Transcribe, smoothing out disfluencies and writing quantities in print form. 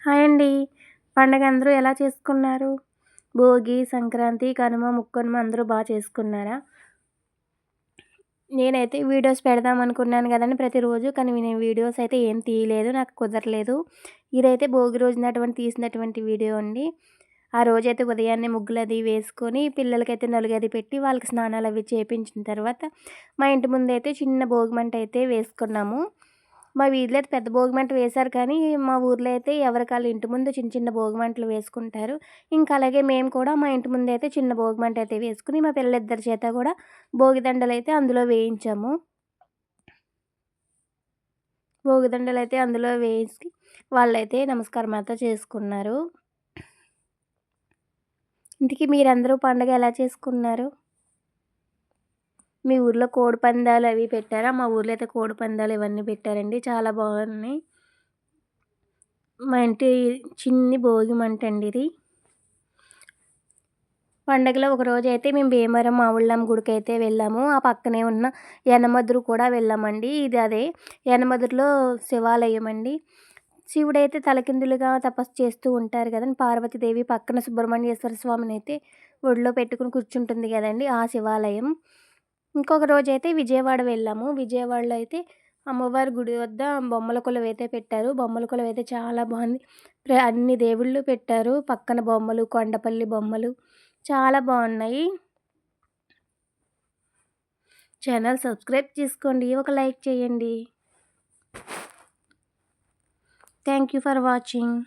Hi అండి. పండగ అందరూ ఎలా చేసుకున్నారు? భోగి, సంక్రాంతి, కనుమ, ముక్కనుమ అందరూ చేసుకున్నారా? నేనైతే వీడియోస్ పెడదాం అనుకున్నాను గదండీ ప్రతిరోజు. కానీ నేను వీడియోస్ అయితే ఏం తీయలేదు. నాకు కుదరలేదు. ఇదైతే భోగి రోజునటువంటి తీసినటువంటి వీడియో అండి. ఆ రోజైతే ఉదయాన్నే ముగ్గులది వేసుకొని, పిల్లలకైతే నలుగది పెట్టి, వాళ్ళకి స్నానాలవి చేపించిన తర్వాత, మా ఇంటి ముందైతే చిన్న భోగిమంట అయితే వేసుకున్నాము. మా వీధిలో అయితే పెద్ద భోగిమంట వేశారు కానీ, మా ఊర్లో అయితే ఎవరికాళ్ళు ఇంటి ముందు చిన్న చిన్న భోగిమంటలు వేసుకుంటారు. ఇంకా అలాగే మేము కూడా మా ఇంటి ముందైతే చిన్న భోగిమంట అయితే వేసుకొని, మా పిల్లలిద్దరి చేత కూడా భోగిదండలైతే అందులో వేయించాము. భోగిదండలైతే అందులో వేసి వాళ్ళైతే నమస్కారం అయితే చేసుకున్నారు. ఇంతకీ మీరందరూ పండుగ ఎలా చేసుకున్నారు? మీ ఊర్లో కోడి పందాలు అవి పెట్టారా? మా ఊర్లో అయితే కోడి పందాలు ఇవన్నీ పెట్టారండి. చాలా బాగున్నాయి. మా ఇంటి చిన్ని భోగి మంటండి ఇది. పండగలో ఒకరోజైతే మేము భీమవరం మావుళ్ళమ్మ గుడికైతే వెళ్ళాము. ఆ పక్కనే ఉన్న యనమదురు కూడా వెళ్ళామండి. ఇది అదే యనమదురులో శివాలయం అండి. శివుడైతే తలకిందులుగా తపస్సు చేస్తూ ఉంటారు కదండీ! పార్వతీదేవి పక్కన సుబ్రహ్మణ్యేశ్వర స్వామినైతే ఒడిలో పెట్టుకొని కూర్చుంటుంది కదండీ! ఆ శివాలయం. ఇంకొక రోజైతే విజయవాడ వెళ్ళాము. విజయవాడలో అయితే అమ్మవారి గుడి వద్ద బొమ్మల కొలువైతే పెట్టారు. బొమ్మల కొలువైతే చాలా బాగుంది. అన్ని దేవుళ్ళు పెట్టారు. పక్కన బొమ్మలు, కొండపల్లి బొమ్మలు చాలా బాగున్నాయి. ఛానల్ సబ్స్క్రైబ్ చేసుకోండి. ఒక లైక్ చేయండి. Thank you for watching.